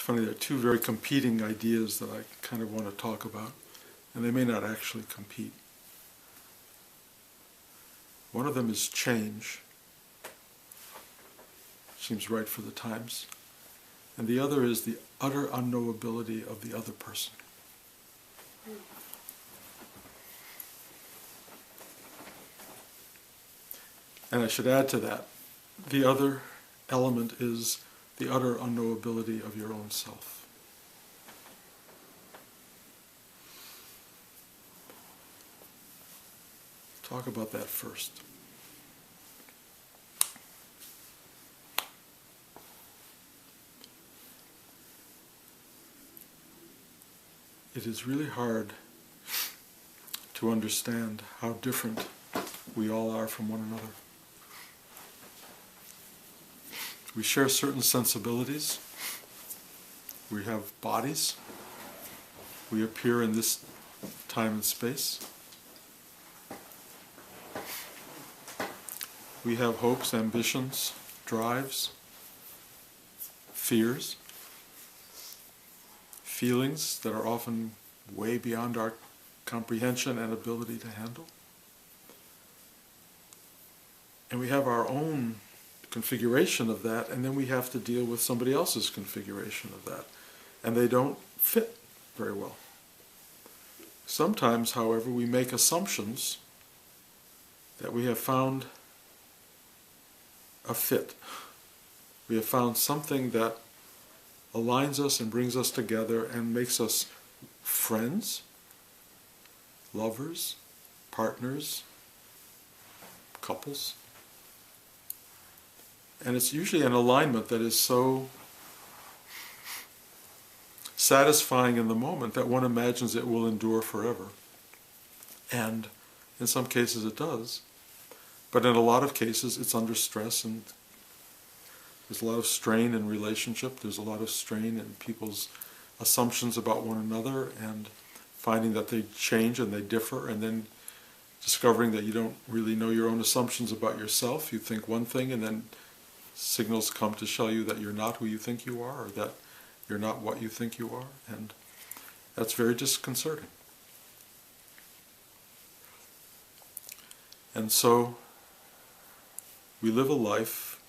funny, there are two very competing ideas that I kind of want to talk about, and they may not actually compete. One of them is change. Seems right for the times. And the other is the utter unknowability of the other person. And I should add to that, the other element is the utter unknowability of your own self. Talk about that first. It is really hard to understand how different we all are from one another. We share certain sensibilities. We have bodies. We appear in this time and space. We have hopes, ambitions, drives, fears, feelings that are often way beyond our comprehension and ability to handle. And we have our own configuration of that, and then we have to deal with somebody else's configuration of that. And they don't fit very well. Sometimes, however, we make assumptions that we have found a fit. We have found something that aligns us and brings us together and makes us friends, lovers, partners, couples. And it's usually an alignment that is so satisfying in the moment that one imagines it will endure forever. And in some cases it does. But in a lot of cases it's under stress, and there's a lot of strain in relationship, there's a lot of strain in people's assumptions about one another, and finding that they change and they differ, and then discovering that you don't really know your own assumptions about yourself. You think one thing, and then signals come to show you that you're not who you think you are, or that you're not what you think you are, and that's very disconcerting. And so we live a life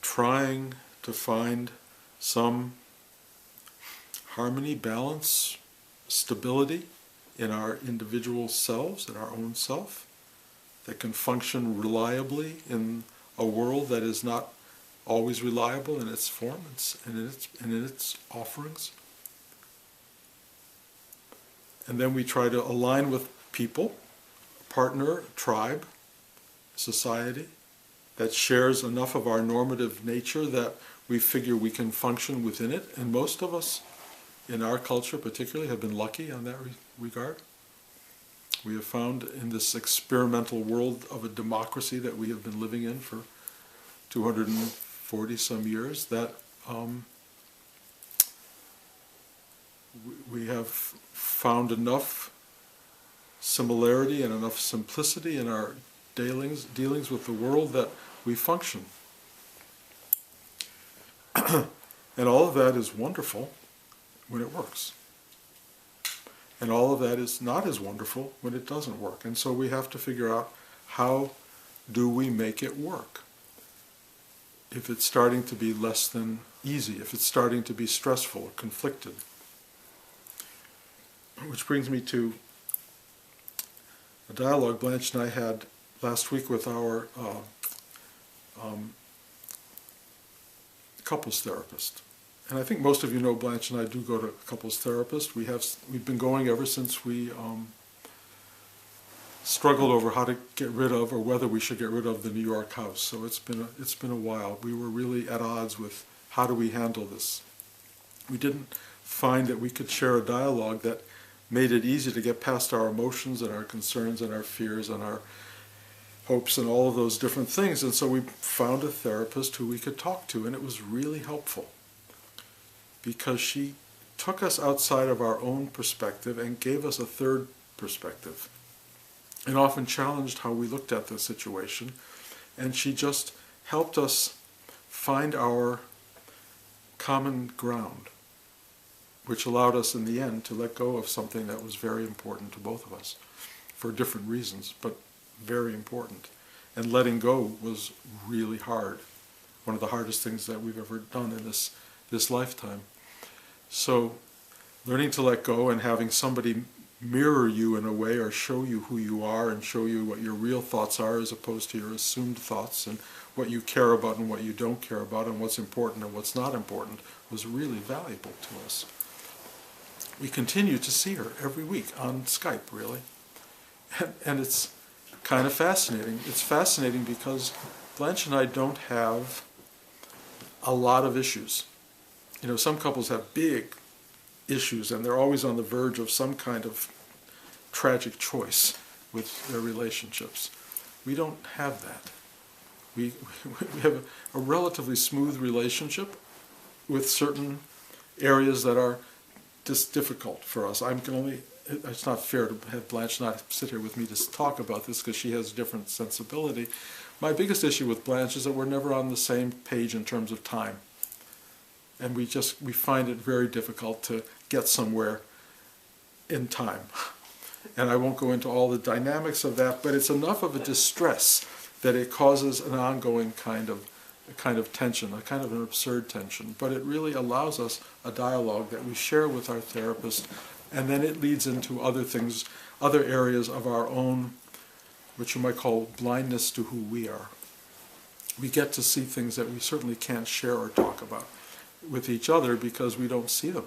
trying to find some harmony, balance, stability in our individual selves, in our own self, that can function reliably in a world that is not always reliable in its form and in its offerings. And then we try to align with people, partner, tribe, society, that shares enough of our normative nature that we figure we can function within it. And most of us, in our culture particularly, have been lucky on that regard. We have found in this experimental world of a democracy that we have been living in for 240 some years, that we have found enough similarity and enough simplicity in our dealings with the world that we function. And all of that is wonderful when it works. And all of that is not as wonderful when it doesn't work. And so we have to figure out, how do we make it work? If it's starting to be less than easy, if it's starting to be stressful or conflicted. Which brings me to a dialogue Blanche and I had last week with our couples therapist. And I think most of you know Blanche and I do go to a couples therapist. We've been going ever since we struggled over how to get rid of, or whether we should get rid of, the New York house. So it's been a while. We were really at odds with how do we handle this. We didn't find that we could share a dialogue that made it easy to get past our emotions and our concerns and our fears and our hopes and all of those different things. And so we found a therapist who we could talk to, and it was really helpful, because she took us outside of our own perspective and gave us a third perspective, and often challenged how we looked at the situation. And she just helped us find our common ground. which allowed us in the end to let go of something that was very important to both of us, for different reasons, but very important. And letting go was really hard, one of the hardest things that we've ever done in this lifetime. So learning to let go and having somebody mirror you in a way, or show you who you are and show you what your real thoughts are as opposed to your assumed thoughts, and what you care about and what you don't care about, and what's important and what's not important, was really valuable to us. We continue to see her every week on Skype, really. And it's kind of fascinating. It's fascinating because Blanche and I don't have a lot of issues. You know, some couples have big issues and they're always on the verge of some kind of tragic choice with their relationships. We don't have that. We have a relatively smooth relationship with certain areas that are just difficult for us. It's not fair to have Blanche not sit here with me to talk about this because she has a different sensibility. My biggest issue with Blanche is that we're never on the same page in terms of time. And we find it very difficult to get somewhere in time. And I won't go into all the dynamics of that, but it's enough of a distress that it causes an ongoing kind of tension, a kind of an absurd tension. But it really allows us a dialogue that we share with our therapist, and then it leads into other things, other areas of our own, what you might call blindness to who we are. We get to see things that we certainly can't share or talk about with each other because we don't see them,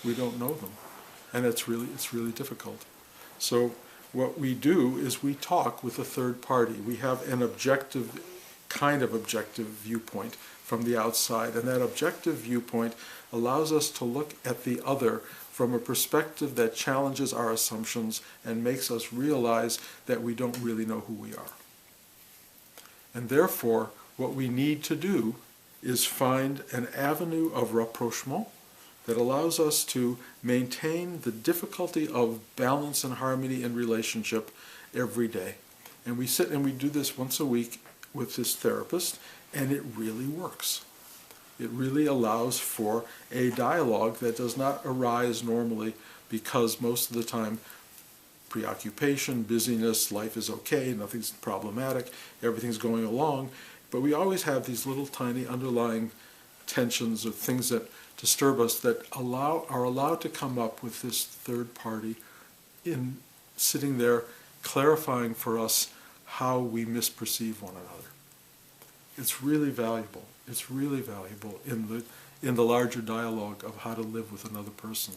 we don't know them, and it's really difficult. So what we do is we talk with a third party. We have an objective viewpoint from the outside, and that objective viewpoint allows us to look at the other from a perspective that challenges our assumptions and makes us realize that we don't really know who we are. And therefore, what we need to do is find an avenue of rapprochement that allows us to maintain the difficulty of balance and harmony in relationship every day. And we sit and we do this once a week with this therapist, and it really works. It really allows for a dialogue that does not arise normally because most of the time preoccupation, busyness, life is okay, nothing's problematic, everything's going along, but we always have these little tiny underlying tensions or things that disturb us that are allowed to come up with this third party in sitting there clarifying for us how we misperceive one another. It's really valuable. It's really valuable in the larger dialogue of how to live with another person.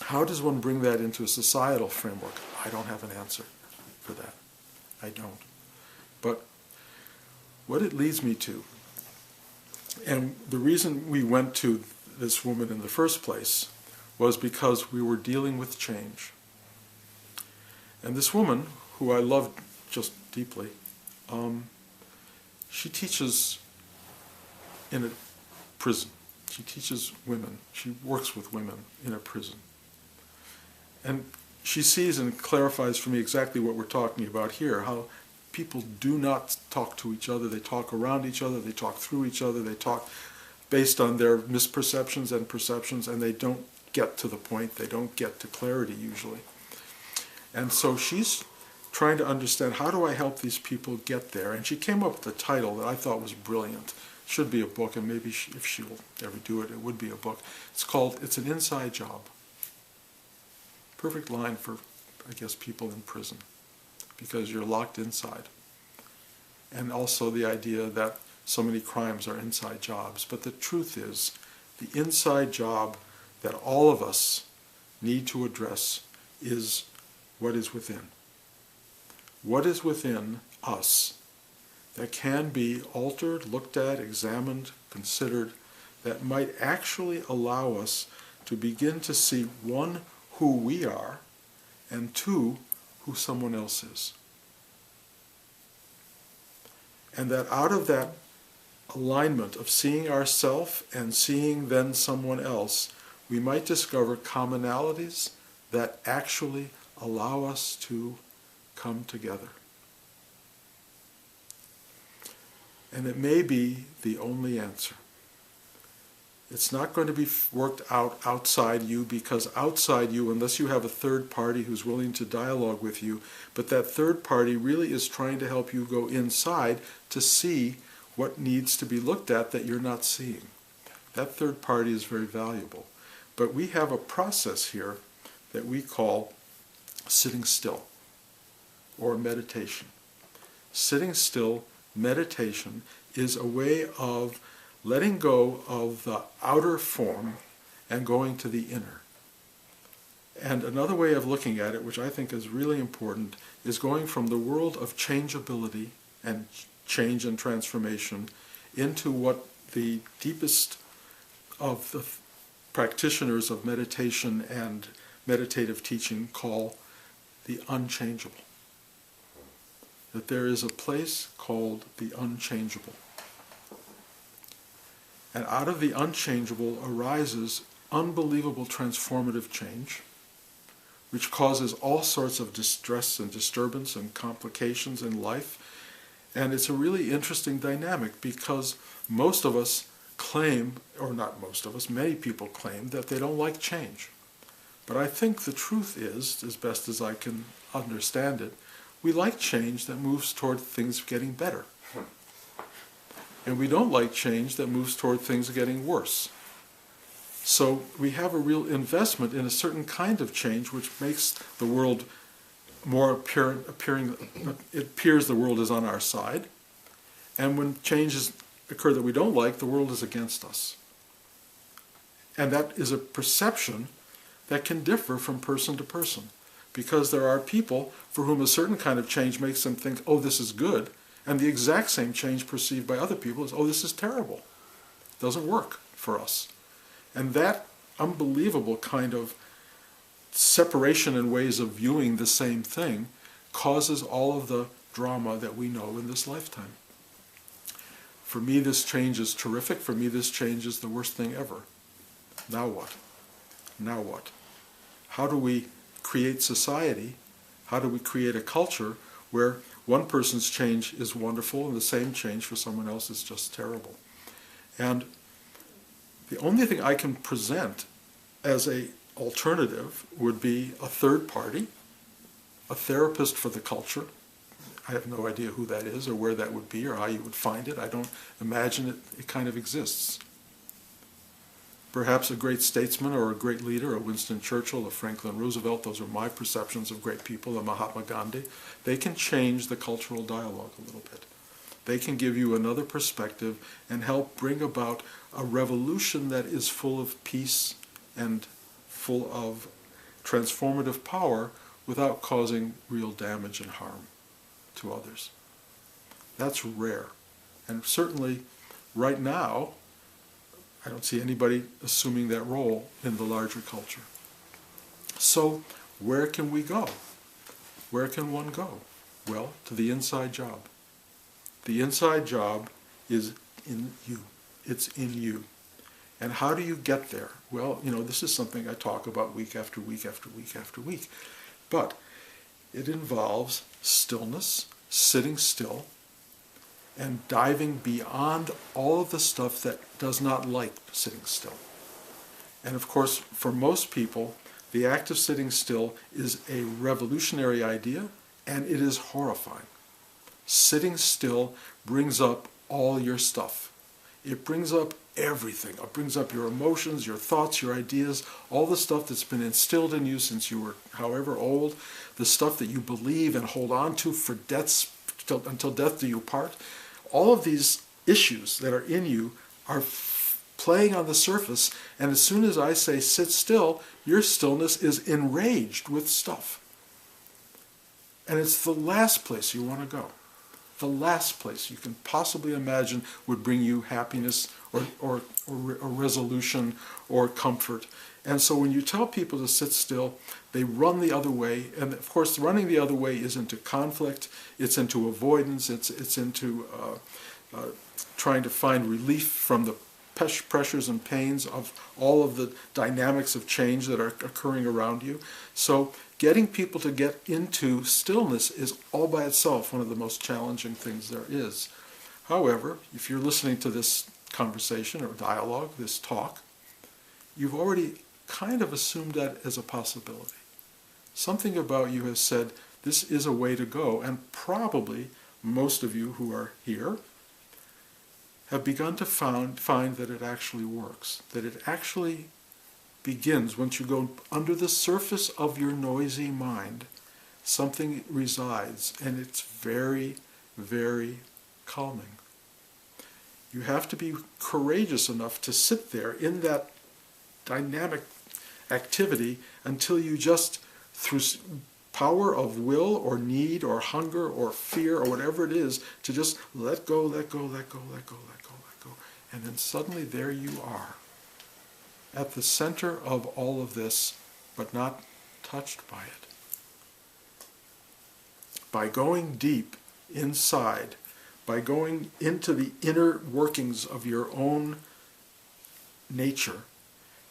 How does one bring that into a societal framework? I don't have an answer for that. I don't. But what it leads me to, and the reason we went to this woman in the first place was because we were dealing with change. And this woman, who I loved just deeply, she teaches in a prison. She teaches women. She works with women in a prison. And she sees and clarifies for me exactly what we're talking about here, how people do not talk to each other, they talk around each other, they talk through each other, they talk based on their misperceptions and perceptions, and they don't get to the point, they don't get to clarity usually. And so she's trying to understand, how do I help these people get there? And she came up with a title that I thought was brilliant. It should be a book, and maybe if she'll ever do it, it would be a book. It's called, It's an Inside Job. Perfect line for, I guess, people in prison, because you're locked inside. And also the idea that so many crimes are inside jobs. But the truth is, the inside job that all of us need to address is what is within. What is within us that can be altered, looked at, examined, considered, that might actually allow us to begin to see, one, who we are, and two, who someone else is. And that out of that alignment of seeing ourself and seeing then someone else, we might discover commonalities that actually allow us to come together. And it may be the only answer. It's not going to be worked out outside you, because outside you, unless you have a third party who's willing to dialogue with you, but that third party really is trying to help you go inside to see what needs to be looked at that you're not seeing. That third party is very valuable. But we have a process here that we call sitting still, or meditation. Sitting still, meditation, is a way of letting go of the outer form and going to the inner. And another way of looking at it, which I think is really important, is going from the world of changeability and change and transformation into what the deepest of the practitioners of meditation and meditative teaching call the unchangeable. That there is a place called the unchangeable. And out of the unchangeable arises unbelievable transformative change, which causes all sorts of distress and disturbance and complications in life. And it's a really interesting dynamic, because most of us claim, or not most of us, many people claim that they don't like change. But I think the truth is, as best as I can understand it, we like change that moves toward things getting better. And we don't like change that moves toward things getting worse. So we have a real investment in a certain kind of change which makes the world more appearing, it appears the world is on our side. And when changes occur that we don't like, the world is against us. And that is a perception that can differ from person to person, because there are people for whom a certain kind of change makes them think, oh, this is good, and the exact same change perceived by other people is, oh, this is terrible. It doesn't work for us. And that unbelievable kind of separation in ways of viewing the same thing causes all of the drama that we know in this lifetime. For me, this change is terrific. For me, this change is the worst thing ever. Now what? Now what? How do we create society? How do we create a culture where one person's change is wonderful and the same change for someone else is just terrible? And the only thing I can present as an alternative would be a third party, a therapist for the culture. I have no idea who that is or where that would be or how you would find it. I don't imagine it kind of exists. Perhaps a great statesman or a great leader, a Winston Churchill, a Franklin Roosevelt, those are my perceptions of great people, a Mahatma Gandhi. They can change the cultural dialogue a little bit. They can give you another perspective and help bring about a revolution that is full of peace and full of transformative power without causing real damage and harm to others. That's rare. And certainly, right now, I don't see anybody assuming that role in the larger culture. So, where can we go? Where can one go? Well, to the inside job. The inside job is in you. It's in you. And how do you get there? Well, this is something I talk about week after week after week after week. But it involves stillness, sitting still, and diving beyond all of the stuff that does not like sitting still. And of course, for most people, the act of sitting still is a revolutionary idea, and it is horrifying. Sitting still brings up all your stuff. It brings up everything. It brings up your emotions, your thoughts, your ideas, all the stuff that's been instilled in you since you were however old, the stuff that you believe and hold on to for until death do you part. All of these issues that are in you are playing on the surface, and as soon as I say sit still, your stillness is enraged with stuff. And it's the last place you want to go. The last place you can possibly imagine would bring you happiness or resolution or comfort. And so when you tell people to sit still, they run the other way. And of course, running the other way is into conflict, it's into avoidance, it's into trying to find relief from the pressures and pains of all of the dynamics of change that are occurring around you. So getting people to get into stillness is all by itself one of the most challenging things there is. However, if you're listening to this conversation or dialogue, this talk, you've already kind of assumed that as a possibility. Something about you has said, this is a way to go, and probably most of you who are here have begun to find that it actually works, that it actually begins once you go under the surface of your noisy mind. Something resides, and it's very, very calming. You have to be courageous enough to sit there in that dynamic activity until you just, through power of will or need or hunger or fear or whatever it is, to just let go, let go, let go, let go, let go, let go. And then suddenly there you are, at the center of all of this, but not touched by it. By going deep inside, by going into the inner workings of your own nature,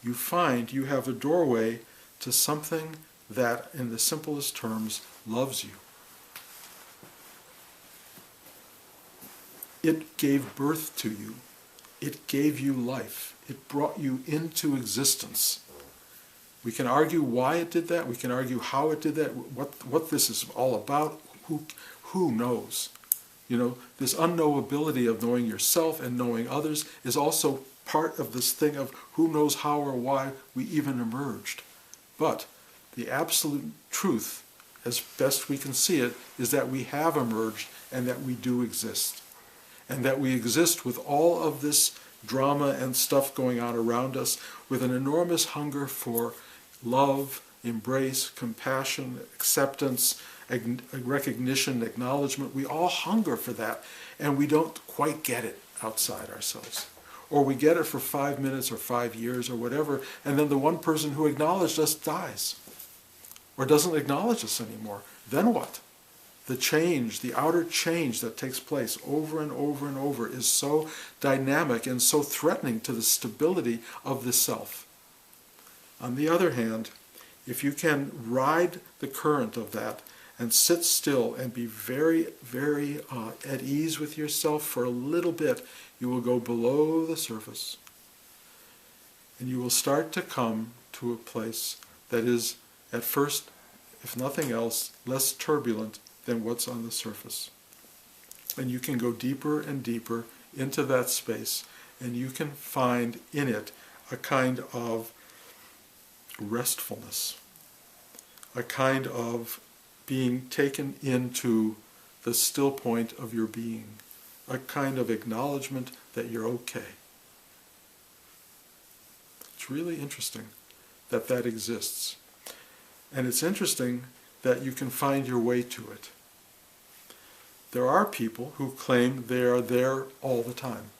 you find you have a doorway to something that, in the simplest terms, loves you. It gave birth to you. It gave you life. It brought you into existence. We can argue why it did that. We can argue how it did that, what this is all about. Who knows? You know, this unknowability of knowing yourself and knowing others is also part of this thing of who knows how or why we even emerged. But the absolute truth, as best we can see it, is that we have emerged and that we do exist. And that we exist with all of this drama and stuff going on around us, with an enormous hunger for love, embrace, compassion, acceptance, recognition, acknowledgement. We all hunger for that, and we don't quite get it outside ourselves. Or we get it for 5 minutes or 5 years or whatever, and then the one person who acknowledged us dies, or doesn't acknowledge us anymore. Then what? The change, the outer change that takes place over and over and over is so dynamic and so threatening to the stability of the self. On the other hand, if you can ride the current of that and sit still and be very, very at ease with yourself for a little bit, you will go below the surface. And you will start to come to a place that is, at first, if nothing else, less turbulent than what's on the surface. And you can go deeper and deeper into that space, and you can find in it a kind of restfulness, a kind of being taken into the still point of your being, a kind of acknowledgement that you're okay. It's really interesting that that exists. And it's interesting that you can find your way to it. There are people who claim they are there all the time,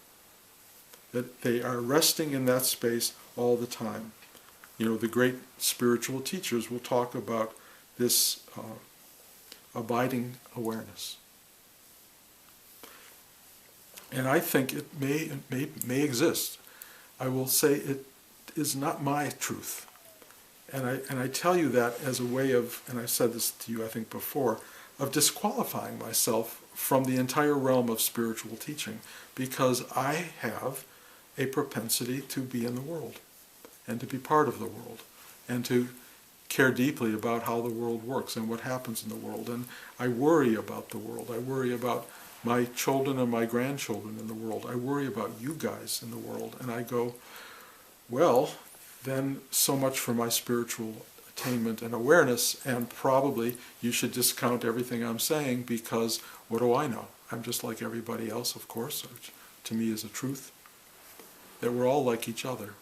that they are resting in that space all the time. You know, the great spiritual teachers will talk about this abiding awareness. And I think it may exist. I will say it is not my truth. And I tell you that as a way of, and I've said this to you I think before, of disqualifying myself from the entire realm of spiritual teaching, because I have a propensity to be in the world and to be part of the world and to care deeply about how the world works and what happens in the world. And I worry about the world. I worry about my children and my grandchildren in the world. I worry about you guys in the world. And I go, well, then so much for my spiritual attainment and awareness, and probably you should discount everything I'm saying, because what do I know? I'm just like everybody else, of course, which to me is a truth, that we're all like each other.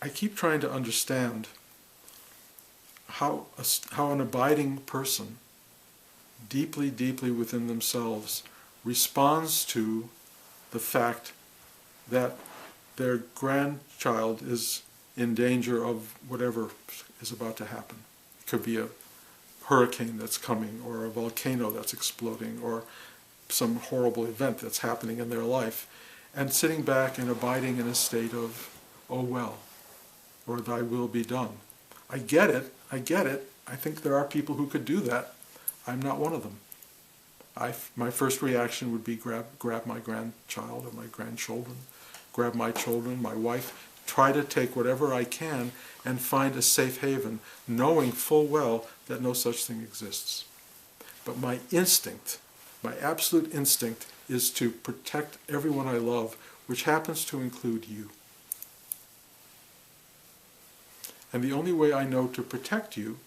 I keep trying to understand how an abiding person, deeply, deeply within themselves, responds to the fact that their grandchild is in danger of whatever is about to happen. It could be a hurricane that's coming, or a volcano that's exploding, or some horrible event that's happening in their life, and sitting back and abiding in a state of, oh well, or thy will be done. I get it. I think there are people who could do that. I'm not one of them. My first reaction would be grab my grandchild or my grandchildren, grab my children, my wife, try to take whatever I can and find a safe haven, knowing full well that no such thing exists. But my instinct, my absolute instinct, is to protect everyone I love, which happens to include you. And the only way I know to protect you,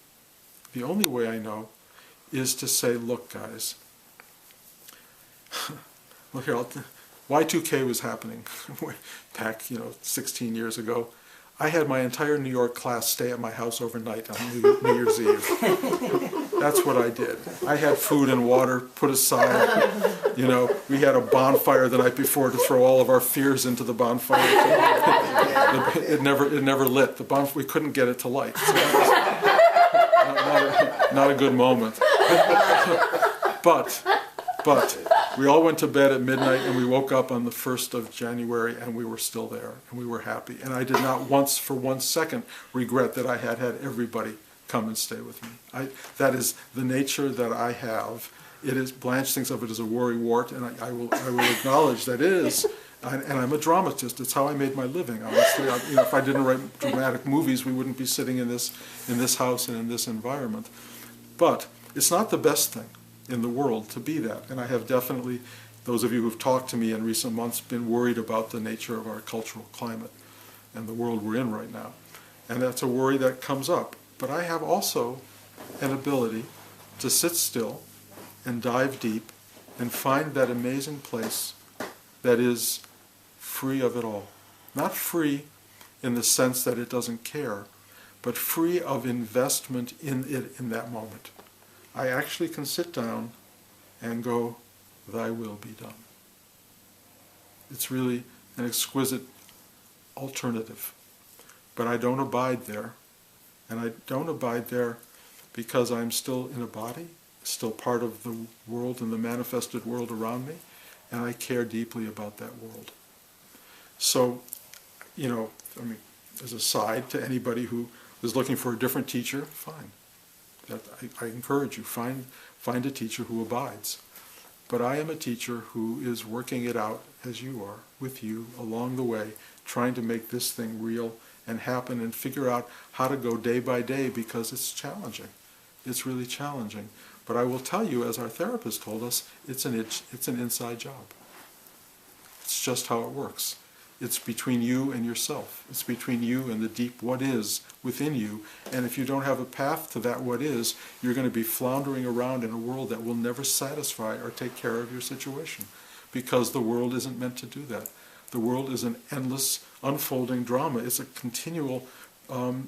the only way I know, is to say, look, guys, look here, Y2K was happening back, 16 years ago. I had my entire New York class stay at my house overnight on New Year's Eve. That's what I did. I had food and water put aside. We had a bonfire the night before to throw all of our fears into the bonfire. It never lit. We couldn't get it to light. So not a good moment. But we all went to bed at midnight and we woke up on the 1st of January and we were still there and we were happy. And I did not once for 1 second regret that I had everybody come and stay with me. That is the nature that I have. It is, Blanche thinks of it as a worrywart, and I will acknowledge that it is. And I'm a dramatist. It's how I made my living, honestly. If I didn't write dramatic movies, we wouldn't be sitting in this house and in this environment. But it's not the best thing in the world to be that. And I have definitely, those of you who've talked to me in recent months, been worried about the nature of our cultural climate and the world we're in right now. And that's a worry that comes up. But I have also an ability to sit still and dive deep and find that amazing place that is free of it all. Not free in the sense that it doesn't care, but free of investment in it in that moment. I actually can sit down and go, thy will be done. It's really an exquisite alternative. But I don't abide there. And I don't abide there because I'm still in a body, still part of the world and the manifested world around me, and I care deeply about that world. So, as a side to anybody who is looking for a different teacher, fine. I encourage you, find a teacher who abides. But I am a teacher who is working it out, as you are, with you, along the way, trying to make this thing real and happen and figure out how to go day by day, because it's challenging. It's really challenging. But I will tell you, as our therapist told us, it's an inside job. It's just how it works. It's between you and yourself. It's between you and the deep what is within you. And if you don't have a path to that what is, you're going to be floundering around in a world that will never satisfy or take care of your situation, because the world isn't meant to do that. The world is an endless, unfolding drama. It's a continual, what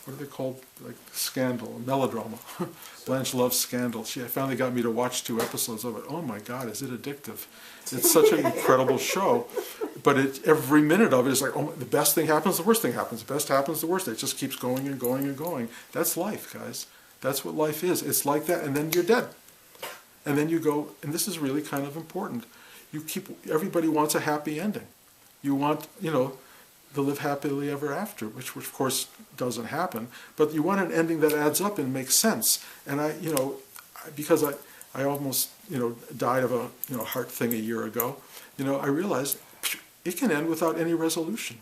are they called? Like scandal, melodrama. Blanche loves Scandal. She finally got me to watch 2 episodes of it. Oh my God, is it addictive? It's such an incredible show. But every minute of it is like, oh, the best thing happens, the worst thing happens. The best happens, the worst. It just keeps going and going and going. That's life, guys. That's what life is. It's like that, and then you're dead. And then you go, and this is really kind of important. Everybody wants a happy ending. You want, to live happily ever after, which of course doesn't happen. But you want an ending that adds up and makes sense. And because I almost, died of a, heart thing a year ago, I realized it can end without any resolution,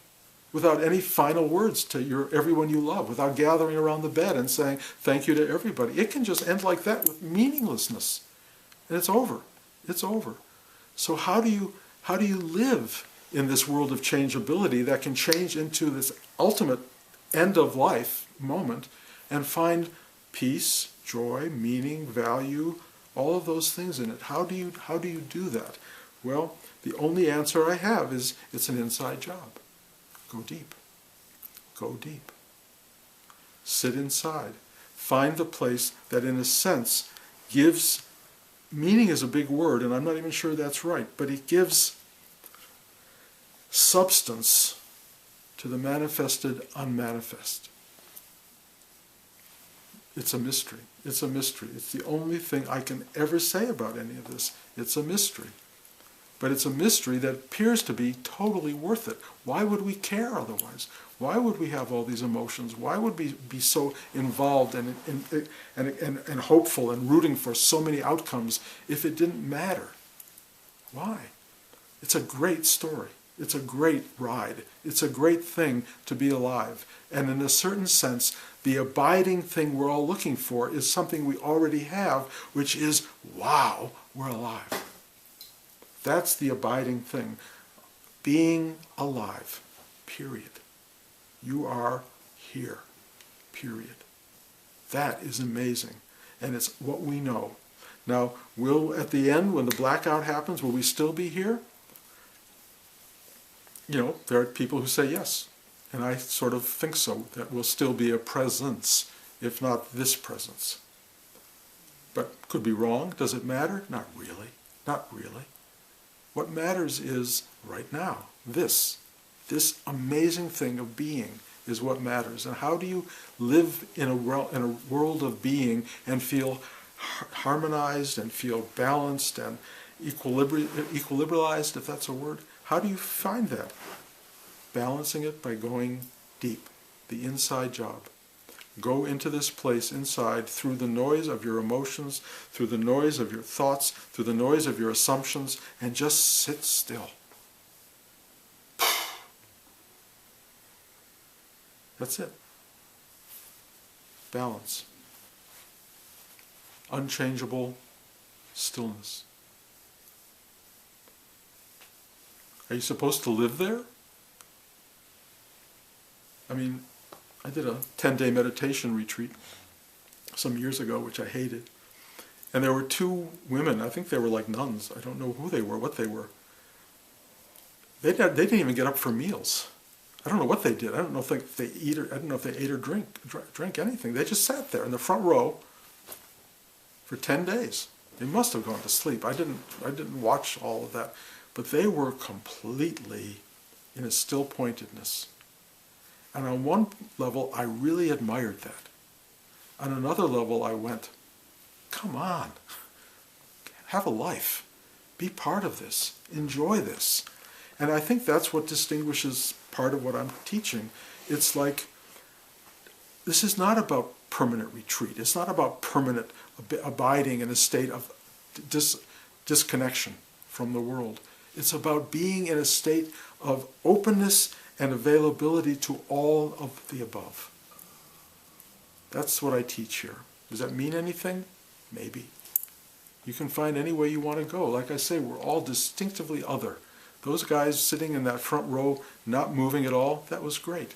without any final words to everyone you love, without gathering around the bed and saying thank you to everybody. It can just end like that with meaninglessness. And it's over. It's over. So how do you live in this world of changeability that can change into this ultimate end of life moment and find peace, joy, meaning, value, all of those things in it? How do you do that? Well, the only answer I have is it's an inside job. Go deep. Go deep. Sit inside. Find the place that in a sense gives, meaning is a big word and I'm not even sure that's right, but it gives substance to the manifested unmanifest. It's a mystery. It's a mystery. It's the only thing I can ever say about any of this. It's a mystery. But it's a mystery that appears to be totally worth it. Why would we care otherwise? Why would we have all these emotions? Why would we be so involved and hopeful and rooting for so many outcomes if it didn't matter? Why? It's a great story. It's a great ride. It's a great thing to be alive. And in a certain sense, the abiding thing we're all looking for is something we already have, which is, wow, we're alive. That's the abiding thing. Being alive, period. You are here, period. That is amazing. And it's what we know. Now, at the end, when the blackout happens, will we still be here? There are people who say yes. And I sort of think so, that will still be a presence, if not this presence. But could be wrong. Does it matter? Not really. Not really. What matters is right now, this amazing thing of being is what matters. And how do you live in a world of being and feel harmonized and feel balanced and equilibrialized, if that's a word? How do you find that? Balancing it by going deep, the inside job. Go into this place inside through the noise of your emotions, through the noise of your thoughts, through the noise of your assumptions, and just sit still. That's it. Balance. Unchangeable stillness. Are you supposed to live there? I mean, I did a 10-day meditation retreat some years ago, which I hated. And there were two women, I think they were like nuns. I don't know who they were, what they were. They didn't even get up for meals. I don't know what they did. I don't know if they ate or drank anything. They just sat there in the front row for 10 days. They must have gone to sleep. I didn't watch all of that. But they were completely in a still pointedness. And on one level, I really admired that. On another level, I went, come on, have a life. Be part of this. Enjoy this. And I think that's what distinguishes part of what I'm teaching. It's like, this is not about permanent retreat. It's not about permanent abiding in a state of disconnection from the world. It's about being in a state of openness and availability to all of the above. That's what I teach here. Does that mean anything? Maybe. You can find any way you want to go. Like I say, we're all distinctively other. Those guys sitting in that front row, not moving at all, that was great.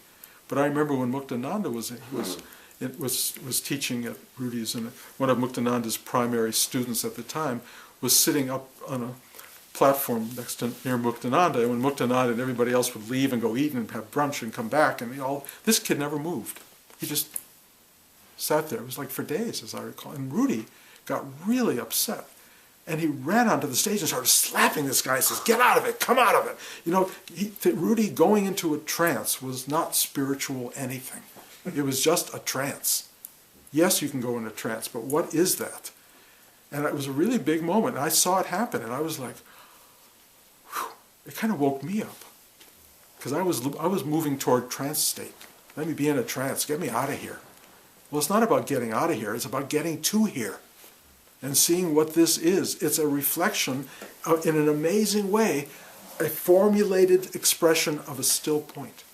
But I remember when Muktananda was teaching at Rudy's, and one of Muktananda's primary students at the time was sitting up on a platform near Muktananda, and when Muktananda and everybody else would leave and go eat and have brunch and come back, and this kid never moved. He just sat there. It was like for days, as I recall. And Rudy got really upset. And he ran onto the stage and started slapping this guy and says, get out of it, come out of it. Rudy going into a trance was not spiritual anything. It was just a trance. Yes, you can go into a trance, but what is that? And it was a really big moment. And I saw it happen, and I was like, whew, it kind of woke me up. Because I was moving toward trance state. Let me be in a trance, get me out of here. Well, it's not about getting out of here, it's about getting to here. And seeing what this is. It's a reflection, in an amazing way, a formulated expression of a still point.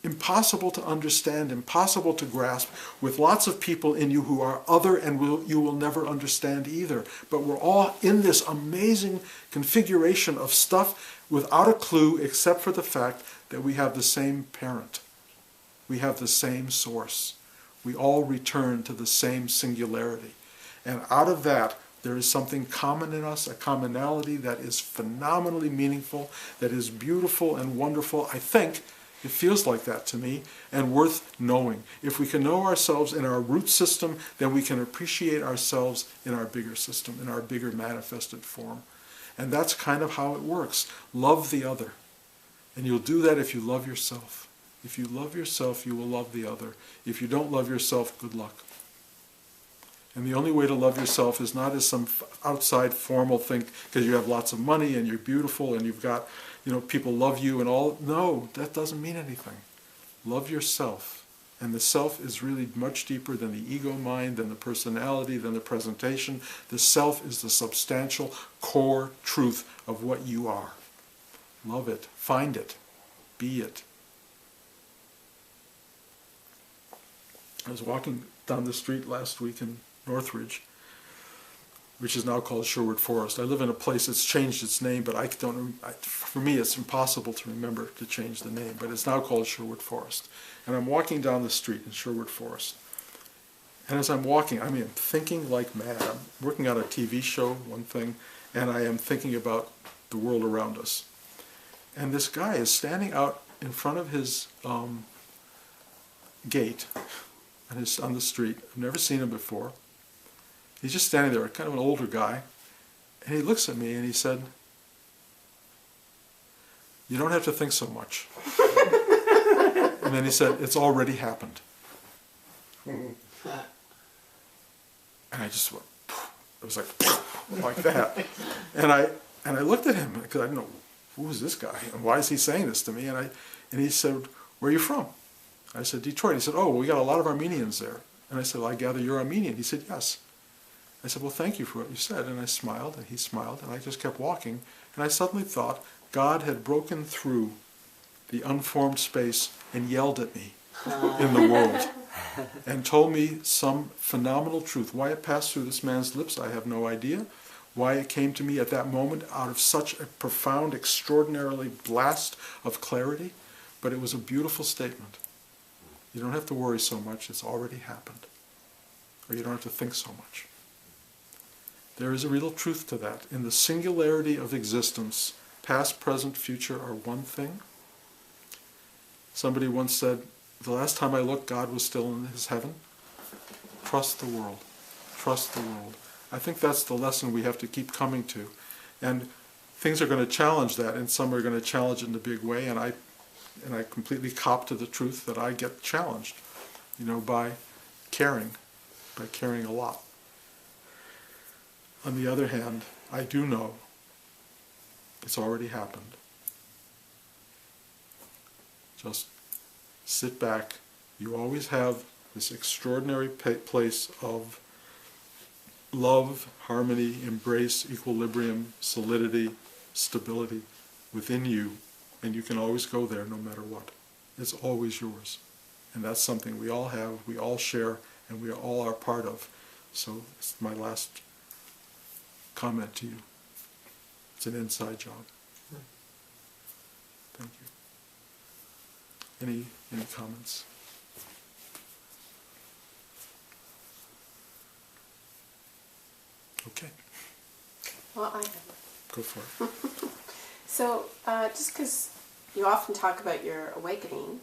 Impossible to understand, impossible to grasp, with lots of people in you who are other and you will never understand either. But we're all in this amazing configuration of stuff without a clue except for the fact that we have the same parent. We have the same source. We all return to the same singularity. And out of that, there is something common in us, a commonality that is phenomenally meaningful, that is beautiful and wonderful. I think it feels like that to me, and worth knowing. If we can know ourselves in our root system, then we can appreciate ourselves in our bigger system, in our bigger manifested form. And that's kind of how it works. Love the other. And you'll do that if you love yourself. If you love yourself, you will love the other. If you don't love yourself, good luck. And the only way to love yourself is not as some outside formal thing, because you have lots of money and you're beautiful and you've got, people love you and all. No, that doesn't mean anything. Love yourself. And the self is really much deeper than the ego mind, than the personality, than the presentation. The self is the substantial core truth of what you are. Love it. Find it. Be it. I was walking down the street last week in Northridge, which is now called Sherwood Forest. I live in a place that's changed its name, but for me it's impossible to remember to change the name, but it's now called Sherwood Forest. And I'm walking down the street in Sherwood Forest. And as I'm walking, I'm thinking like mad. I'm working on a TV show, one thing, and I am thinking about the world around us. And this guy is standing out in front of his gate on the street. I've never seen him before. He's just standing there, kind of an older guy, and he looks at me and he said, "You don't have to think so much." And then he said, "It's already happened." And I just went, it was like that. And I looked at him because I didn't know, who is this guy and why is he saying this to me? And he said, "Where are you from?" I said, "Detroit." He said, "Oh, well, we got a lot of Armenians there." And I said, "Well, I gather you're Armenian." He said, "Yes." I said, "Well, thank you for what you said." And I smiled, and he smiled, and I just kept walking. And I suddenly thought God had broken through the unformed space and yelled at me in the world and told me some phenomenal truth. Why it passed through this man's lips, I have no idea. Why it came to me at that moment out of such a profound, extraordinarily blast of clarity. But it was a beautiful statement. You don't have to worry so much, it's already happened. Or you don't have to think so much. There is a real truth to that. In the singularity of existence, past, present, future are one thing. Somebody once said, the last time I looked, God was still in his heaven. Trust the world. Trust the world. I think that's the lesson we have to keep coming to. And things are going to challenge that, and some are going to challenge it in a big way, and I completely cop to the truth that I get challenged, by caring a lot. On the other hand, I do know it's already happened. Just sit back. You always have this extraordinary place of love, harmony, embrace, equilibrium, solidity, stability within you, and you can always go there no matter what. It's always yours. And that's something we all have, we all share, and we all are part of. So it's my last comment to you. It's an inside job. Thank you. Any comments? Okay. Well, I have. Go for it. So, just because you often talk about your awakening,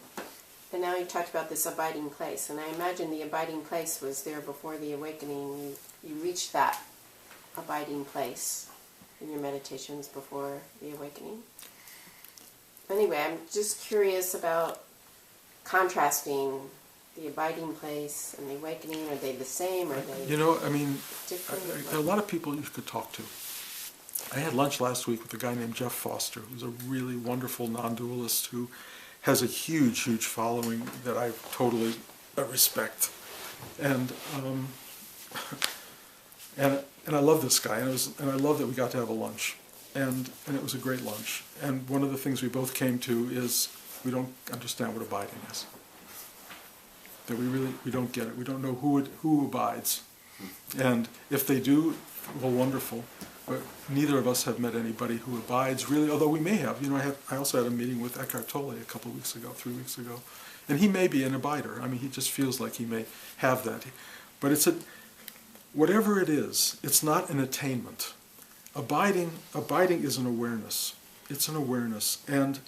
and now you talked about this abiding place, and I imagine the abiding place was there before the awakening. You reached that abiding place in your meditations before the awakening. Anyway, I'm just curious about contrasting the abiding place and the awakening. Are they the same? Are they different? There are a lot of people you could talk to. I had lunch last week with a guy named Jeff Foster, who's a really wonderful non-dualist who has a huge, huge following that I totally respect. And I love this guy, and I love that we got to have a lunch, and it was a great lunch. And one of the things we both came to is we don't understand what abiding is. That we don't get it. We don't know who abides, and if they do, well, wonderful. But neither of us have met anybody who abides really. Although we may have. I also had a meeting with Eckhart Tolle a couple of weeks ago, 3 weeks ago, and he may be an abider. I mean, he just feels like he may have that. But whatever it is, it's not an attainment. Abiding is an awareness. It's an awareness. And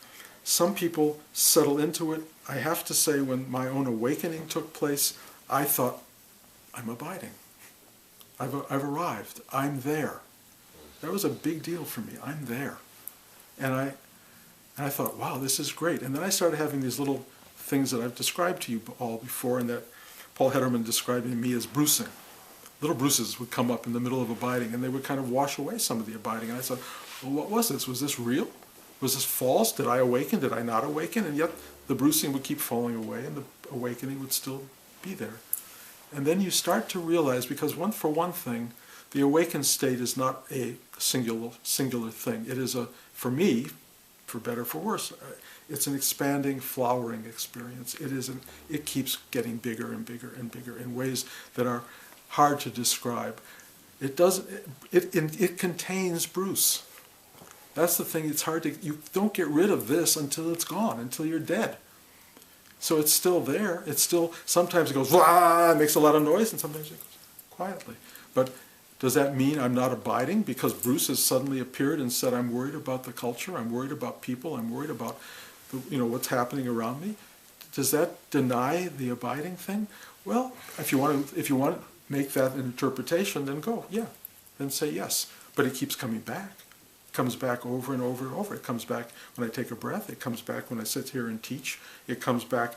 some people settle into it. I have to say, when my own awakening took place, I thought, I'm abiding. I've arrived. I'm there. That was a big deal for me. I'm there. And I thought, wow, this is great. And then I started having these little things that I've described to you all before, and that Paul Hederman described in me as bruising. little bruises would come up in the middle of abiding, and they would kind of wash away some of the abiding. And I said, well, what was this? Was this real? Was this false? Did I awaken? Did I not awaken? And yet the bruising would keep falling away, and the awakening would still be there. And then you start to realize, because for one thing, the awakened state is not a singular thing. It is for me, for better, for worse, it's an expanding, flowering experience. It keeps getting bigger and bigger and bigger in ways that are hard to describe. It contains Bruce. That's the thing. It's hard you don't get rid of this until it's gone, until you're dead. So it's still there. It's still, sometimes it goes, wah, it makes a lot of noise, and sometimes it goes quietly. But does that mean I'm not abiding because Bruce has suddenly appeared and said, I'm worried about the culture, I'm worried about people, I'm worried about what's happening around me? Does that deny the abiding thing? Well, if you want to make that an interpretation, then go, yeah, then say yes. But it keeps coming back. It comes back over and over and over. It comes back when I take a breath. It comes back when I sit here and teach. It comes back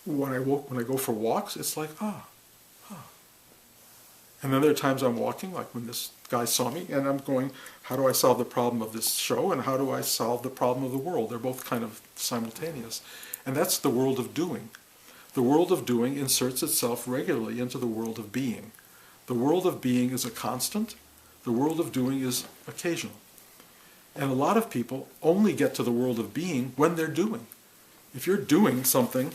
when I go for walks. It's like, And then there are times I'm walking, like when this guy saw me, and I'm going, how do I solve the problem of this show, and how do I solve the problem of the world? They're both kind of simultaneous. And that's the world of doing. The world of doing inserts itself regularly into the world of being. The world of being is a constant. The world of doing is occasional. And a lot of people only get to the world of being when they're doing. If you're doing something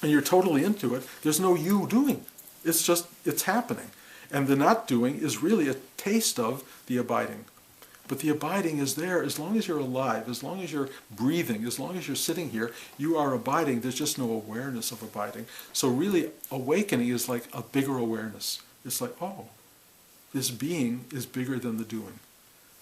and you're totally into it, there's no you doing. It's happening. And the not doing is really a taste of the abiding. But the abiding is there as long as you're alive, as long as you're breathing, as long as you're sitting here, you are abiding. There's just no awareness of abiding. So really, awakening is like a bigger awareness. It's like, oh, this being is bigger than the doing.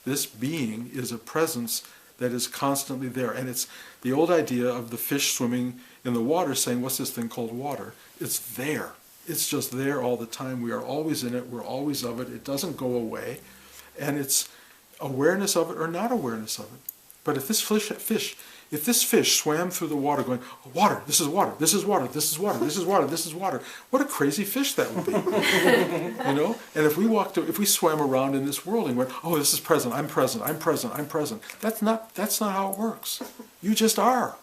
This being is a presence that is constantly there. And it's the old idea of the fish swimming in the water saying, what's this thing called water? It's there. It's just there all the time. We are always in it. We're always of it. It doesn't go away. And it's awareness of it or not awareness of it. But if this fish swam through the water going, oh, water, this is water, this is water, this is water, this is water, this is water, what a crazy fish that would be. And if we swam around in this world and went, oh, this is present, I'm present, I'm present, I'm present. That's not how it works. You just are.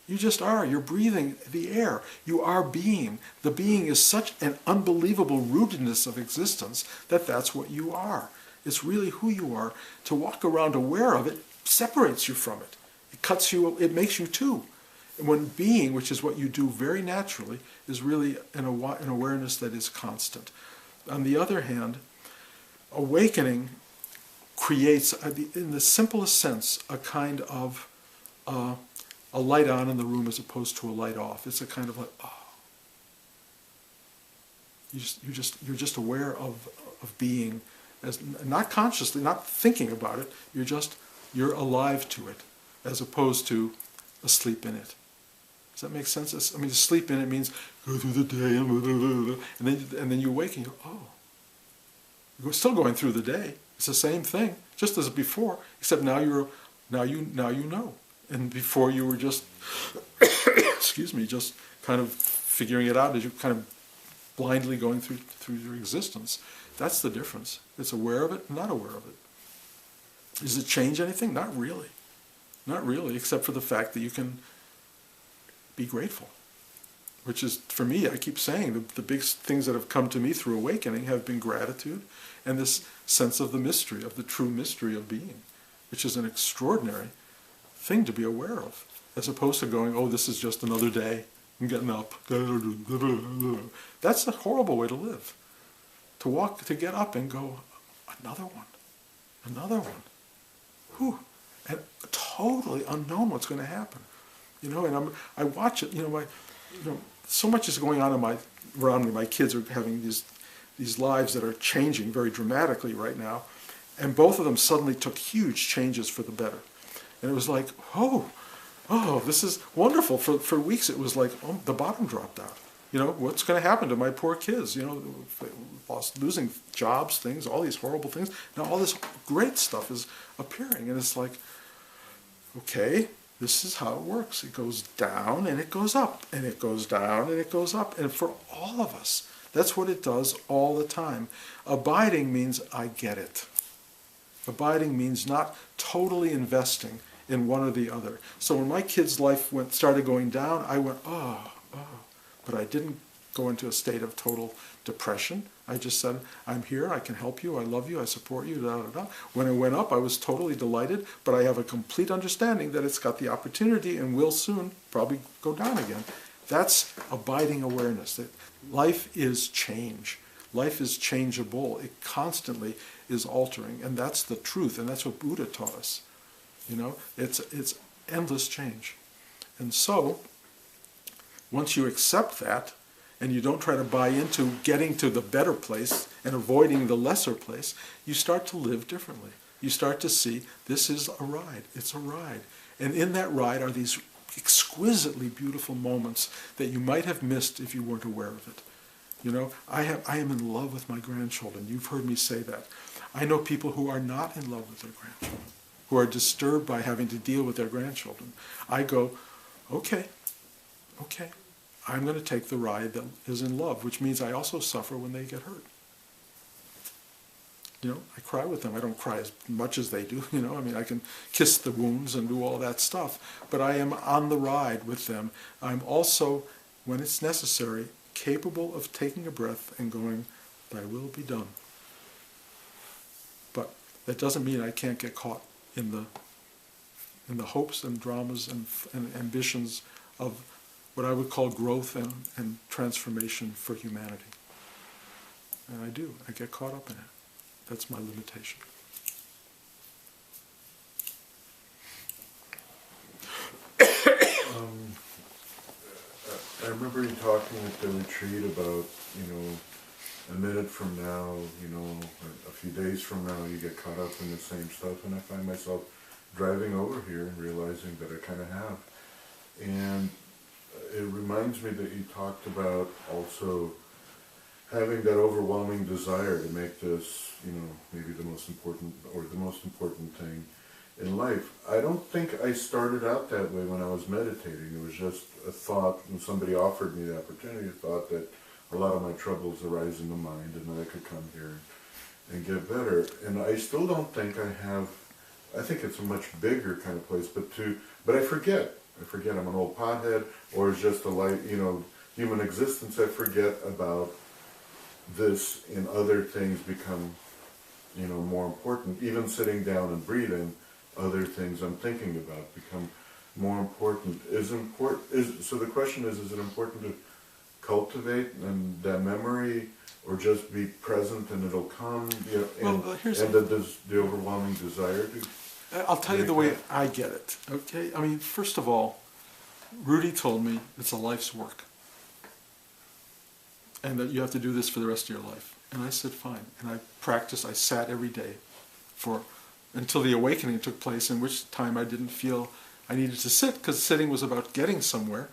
You just are. You're breathing the air. You are being. The being is such an unbelievable rootedness of existence that that's what you are. It's really who you are. To walk around aware of it separates you from it. It cuts you, it makes you two. And when being, which is what you do very naturally, is really an awareness that is constant. On the other hand, awakening creates, in the simplest sense, a kind of a light on in the room as opposed to a light off. It's a kind of like, oh. You're just aware of being, as not consciously, not thinking about it. You're alive to it, as opposed to asleep in it. Does that make sense? To sleep in it means go through the day and then you wake and you go, oh, you're still going through the day. It's the same thing, just as before, except now you know. And before you were just, just kind of figuring it out as you kind of blindly going through your existence. That's the difference. It's aware of it, not aware of it. Does it change anything? Not really. Not really, except for the fact that you can be grateful. Which is, for me, I keep saying, the big things that have come to me through awakening have been gratitude and this sense of the mystery, of the true mystery of being, which is an extraordinary thing to be aware of, as opposed to going, oh, this is just another day, I'm getting up. That's a horrible way to live. To get up and go, another one. Whew. And totally unknown what's going to happen. And I watch it, so much is going on around me. My kids are having these lives that are changing very dramatically right now. And both of them suddenly took huge changes for the better. And it was like, oh, this is wonderful. For weeks it was like, oh, the bottom dropped out. What's going to happen to my poor kids? Losing jobs, things, all these horrible things. Now all this great stuff is appearing. And it's like, okay, this is how it works. It goes down and it goes up. And it goes down and it goes up. And for all of us, That's what it does all the time. Abiding means I get it. Abiding means not totally investing in one or the other. So when my kid's life started going down, I went, oh. But I didn't go into a state of total depression. I just said, I'm here, I can help you, I love you, I support you, da, da, da. When it went up, I was totally delighted, but I have a complete understanding that it's got the opportunity and will soon probably go down again. That's abiding awareness, that life is change. Life is changeable. It constantly is altering, and that's the truth, and that's what Buddha taught us. You know, it's endless change. And so, once you accept that, and you don't try to buy into getting to the better place and avoiding the lesser place, you start to live differently. You start to see this is a ride. It's a ride. And in that ride are these exquisitely beautiful moments that you might have missed if you weren't aware of it. You know, I am in love with my grandchildren. You've heard me say that. I know people who are not in love with their grandchildren, who are disturbed by having to deal with their grandchildren. I go, okay, I'm going to take the ride that is in love, which means I also suffer when they get hurt. You know, I cry with them. I don't cry as much as they do, you know. I mean, I can kiss the wounds and do all that stuff, but I am on the ride with them. I'm also, when it's necessary, capable of taking a breath and going, thy will be done. But that doesn't mean I can't get caught in the hopes and dramas and ambitions of what I would call growth and transformation for humanity. And I do. I get caught up in it. That's my limitation. I remember you talking at the retreat about, you know, a minute from now, you know, a few days from now, you get caught up in the same stuff, and I find myself driving over here and realizing that I kind of have. And it reminds me that you talked about also having that overwhelming desire to make this, you know, maybe the most important thing in life. I don't think I started out that way when I was meditating. It was just a thought, when somebody offered me the opportunity, a thought that a lot of my troubles arise in the mind and that I could come here and get better. And I still don't think I think it's a much bigger kind of place, but I forget I'm an old pothead, or it's just a light, you know, human existence. I forget about this, and other things become, you know, more important. Even sitting down and breathing, other things I'm thinking about become more important. So the question is it important to cultivate and that memory, or just be present and it'll come? You know, the overwhelming desire to. I'll tell you the way I get it, okay? I mean, first of all, Rudy told me it's a life's work, and that you have to do this for the rest of your life. And I said, fine. And I practiced, I sat every day until the awakening took place, in which time I didn't feel I needed to sit, because sitting was about getting somewhere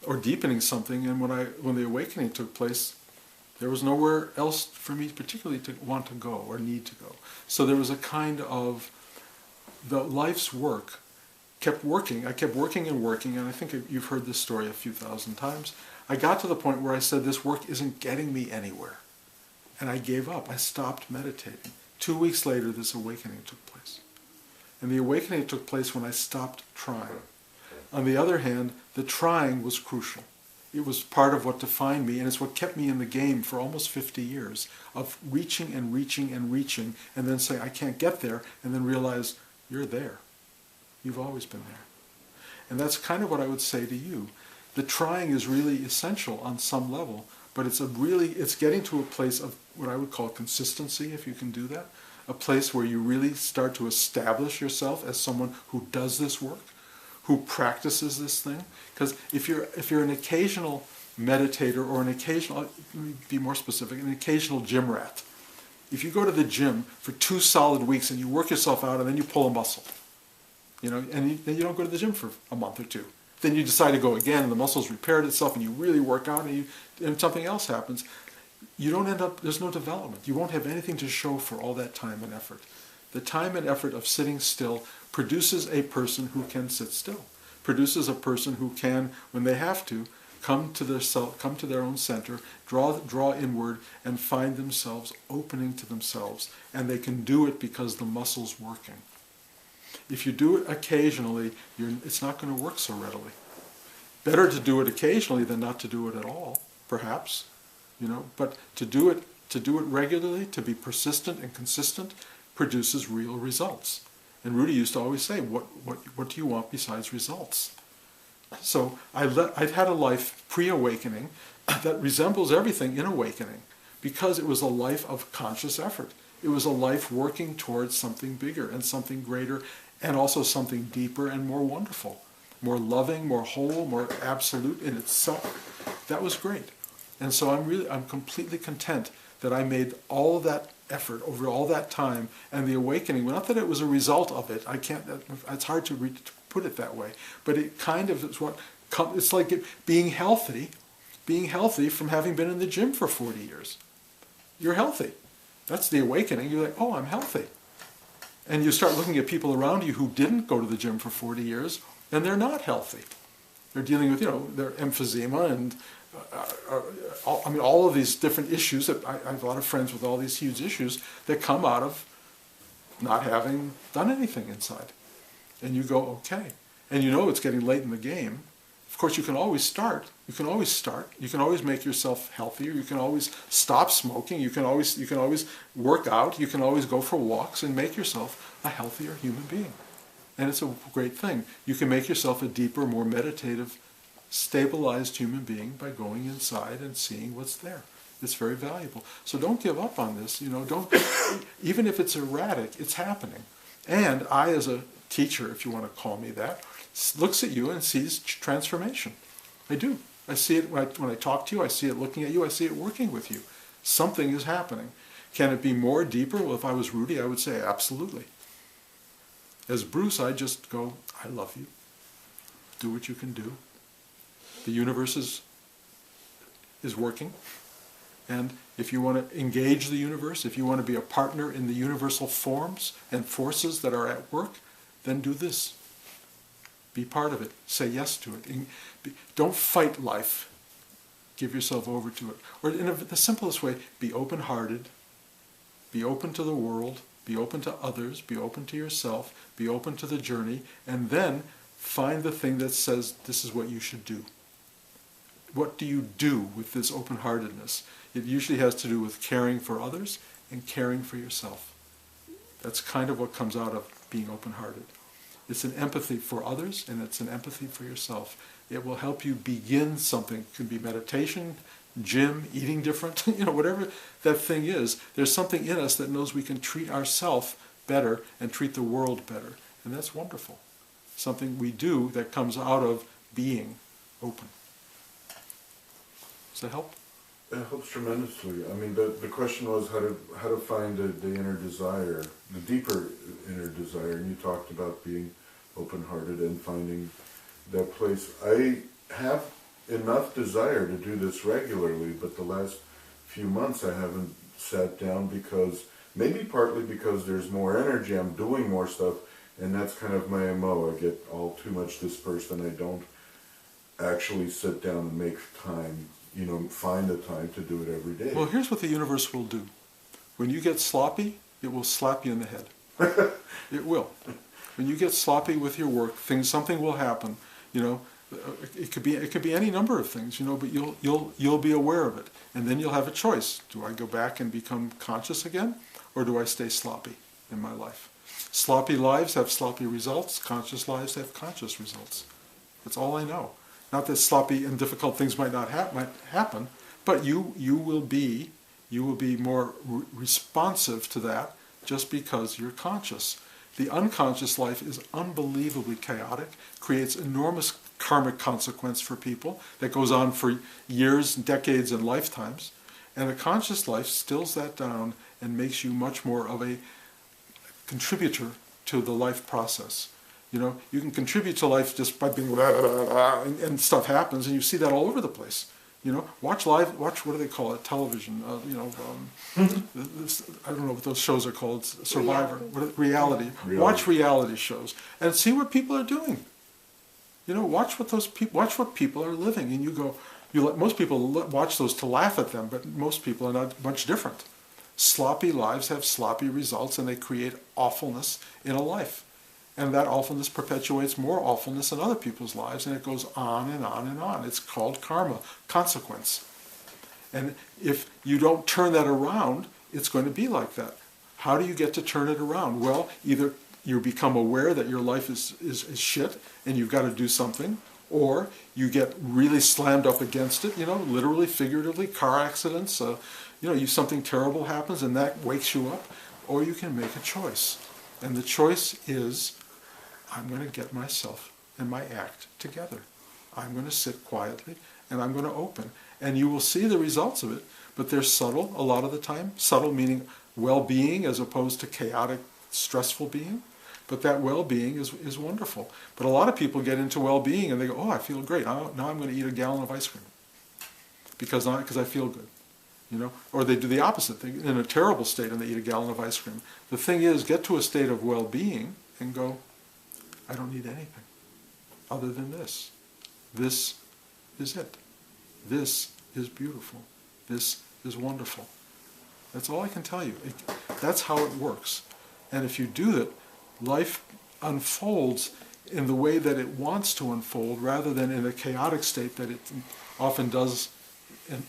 or deepening something. And when the awakening took place, there was nowhere else for me particularly to want to go or need to go. So there was a kind of, the life's work kept working. I kept working, and I think you've heard this story a few thousand times. I got to the point where I said, this work isn't getting me anywhere. And I gave up. I stopped meditating. 2 weeks later, this awakening took place. And the awakening took place when I stopped trying. On the other hand, the trying was crucial. It was part of what defined me, and it's what kept me in the game for almost 50 years, of reaching and reaching and reaching, and then saying, I can't get there, and then realize, you're there. You've always been there. And that's kind of what I would say to you. The trying is really essential on some level, but it's getting to a place of what I would call consistency, if you can do that, a place where you really start to establish yourself as someone who does this work, who practices this thing. Because if you're an occasional meditator, or an occasional, let me be more specific, an occasional gym rat, if you go to the gym for 2 solid weeks and you work yourself out and then you pull a muscle, you know, and then you don't go to the gym for a month or 2. Then you decide to go again, and the muscle's repaired itself, and you really work out, and something else happens. You don't end up, there's no development. You won't have anything to show for all that time and effort. The time and effort of sitting still produces a person who can sit still, produces a person who can, when they have to, come to their self, come to their own center, draw inward, and find themselves opening to themselves. And they can do it because the muscle's working. If you do it occasionally, it's not going to work so readily. Better to do it occasionally than not to do it at all, perhaps, But to do it regularly, to be persistent and consistent, produces real results. And Rudy used to always say, "What do you want besides results?" So I've had a life pre-awakening that resembles everything in awakening, because it was a life of conscious effort. It was a life working towards something bigger and something greater, and also something deeper and more wonderful, more loving, more whole, more absolute in itself. That was great. And so I'm completely content that I made all of that effort over all that time, and the awakening, well, not that it was a result of it, it's hard to put it that way, but it kind of is it's like being healthy from having been in the gym for 40 years. You're healthy. That's the awakening. You're like, oh, I'm healthy. And you start looking at people around you who didn't go to the gym for 40 years, and they're not healthy. They're dealing with, their emphysema and all of these different issues. That I have a lot of friends with all these huge issues that come out of not having done anything inside. And you go, okay. And it's getting late in the game. Of course, you can always start. You can always make yourself healthier. You can always stop smoking. You can always work out. You can always go for walks and make yourself a healthier human being. And it's a great thing. You can make yourself a deeper, more meditative, stabilized human being by going inside and seeing what's there. It's very valuable. So don't give up on this. Don't, even if it's erratic, it's happening. And I, as a teacher, if you want to call me that, looks at you and sees transformation. I do. I see it when I talk to you. I see it looking at you. I see it working with you. Something is happening. Can it be more deeper? Well, if I was Rudy, I would say absolutely. As Bruce, I just go, I love you. Do what you can do. The universe is working. And if you want to engage the universe, if you want to be a partner in the universal forms and forces that are at work, then do this. Be part of it. Say yes to it. Don't fight life. Give yourself over to it. Or in the simplest way, be open-hearted. Be open to the world. Be open to others. Be open to yourself. Be open to the journey. And then find the thing that says this is what you should do. What do you do with this open-heartedness? It usually has to do with caring for others and caring for yourself. That's kind of what comes out of being open-hearted. It's an empathy for others, and it's an empathy for yourself. It will help you begin something. It can be meditation, gym, eating different, whatever that thing is. There's something in us that knows we can treat ourselves better and treat the world better. And that's wonderful. Something we do that comes out of being open. Does that help? It helps tremendously. I mean, the question was how to find the inner desire, the deeper inner desire, and you talked about being open-hearted and finding that place. I have enough desire to do this regularly, but the last few months I haven't sat down because, maybe partly because there's more energy, I'm doing more stuff, and that's kind of my MO. I get all too much dispersed and I don't actually sit down and make time, find the time to do it every day. Well, here's what the universe will do. When you get sloppy, it will slap you in the head. It will. When you get sloppy with your work, something will happen. It could be any number of things. But you'll be aware of it, and then you'll have a choice. Do I go back and become conscious again, or do I stay sloppy in my life? Sloppy lives have sloppy results. Conscious lives have conscious results. That's all I know. Not that sloppy and difficult things might happen, but you will be more responsive to that just because you're conscious. The unconscious life is unbelievably chaotic, creates enormous karmic consequence for people that goes on for years, decades, and lifetimes. And a conscious life stills that down and makes you much more of a contributor to the life process. You can contribute to life just by being and stuff happens, and you see that all over the place. Watch what do they call it? Television. I don't know what those shows are called. Survivor. Reality. Watch reality shows and see what people are doing. You know, watch what people are living, and you go. Most people watch those to laugh at them, but most people are not much different. Sloppy lives have sloppy results, and they create awfulness in a life. And that awfulness perpetuates more awfulness in other people's lives, and it goes on and on and on. It's called karma, consequence. And if you don't turn that around, it's going to be like that. How do you get to turn it around? Well, either you become aware that your life is shit and you've got to do something, or you get really slammed up against it, literally, figuratively, car accidents, something terrible happens and that wakes you up, or you can make a choice. And the choice is, I'm going to get myself and my act together. I'm going to sit quietly and I'm going to open. And you will see the results of it, but they're subtle a lot of the time. Subtle meaning well-being as opposed to chaotic, stressful being. But that well-being is wonderful. But a lot of people get into well-being and they go, oh, I feel great. Now I'm going to eat a gallon of ice cream because I feel good. Or they do the opposite. They're in a terrible state and they eat a gallon of ice cream. The thing is, get to a state of well-being and go, I don't need anything other than this. This is it. This is beautiful. This is wonderful. That's all I can tell you. That's how it works. And if you do that, life unfolds in the way that it wants to unfold rather than in a chaotic state that it often does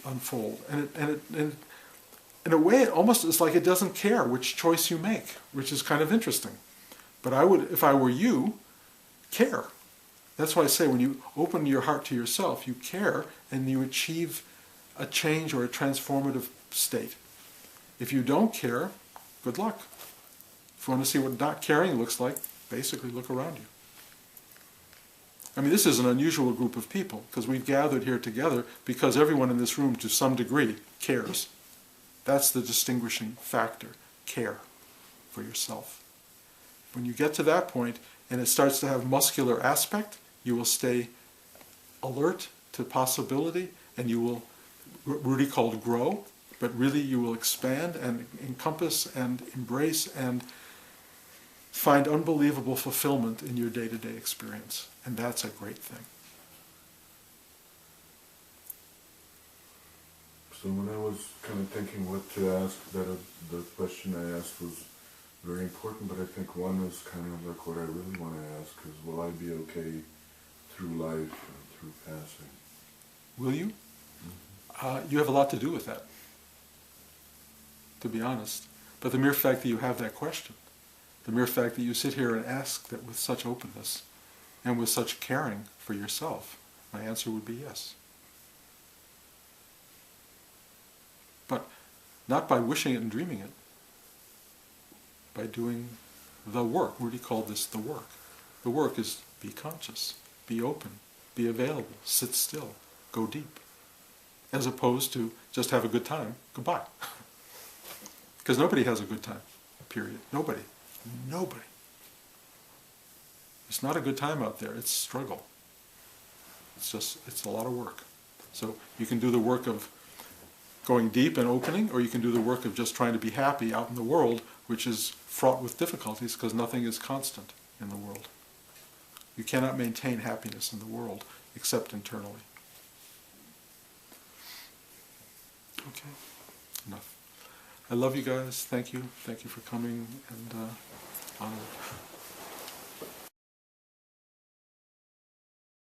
unfold. And in a way, it almost is like it doesn't care which choice you make, which is kind of interesting. But I would, if I were you, care. That's why I say when you open your heart to yourself, you care and you achieve a change or a transformative state. If you don't care, good luck. If you want to see what not caring looks like, basically look around you. I mean, this is an unusual group of people because we've gathered here together because everyone in this room to some degree cares. That's the distinguishing factor, care for yourself. When you get to that point and it starts to have muscular aspect, you will stay alert to possibility and you will, Rudy called grow, but really you will expand and encompass and embrace and find unbelievable fulfillment in your day-to-day experience. And that's a great thing. So when I was kind of thinking what to ask, the question I asked was very important, but I think one is kind of like what I really want to ask is, will I be okay through life and through passing? Will you? You have a lot to do with that, to be honest. But the mere fact that you have that question, the mere fact that you sit here and ask that with such openness and with such caring for yourself, my answer would be yes. But not by wishing it and dreaming it, by doing the work. Rudy called this the work. The work is be conscious, be open, be available, sit still, go deep. As opposed to just have a good time, goodbye. Because nobody has a good time, period. Nobody. Nobody. It's not a good time out there, it's struggle. It's a lot of work. So you can do the work of going deep and opening, or you can do the work of just trying to be happy out in the world, which is fraught with difficulties because nothing is constant in the world. You cannot maintain happiness in the world except internally. Okay, enough. I love you guys. Thank you. Thank you for coming, and honored.